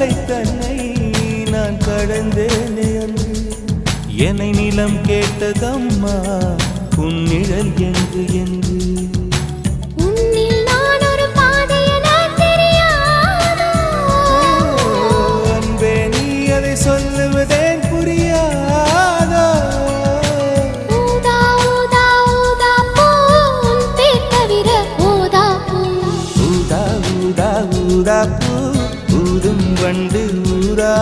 எல்லை தன்னை நான் கடந்தேனே அன்று என்னை நிலம் கேட்டதம்மா உன் நிழல் என்று என்று அன்பே நீ அதை சொல்லுவதேன் புரியாதோ ஊதா ஊதா ஊதா பூ ஊதும் வண்டு ஊரா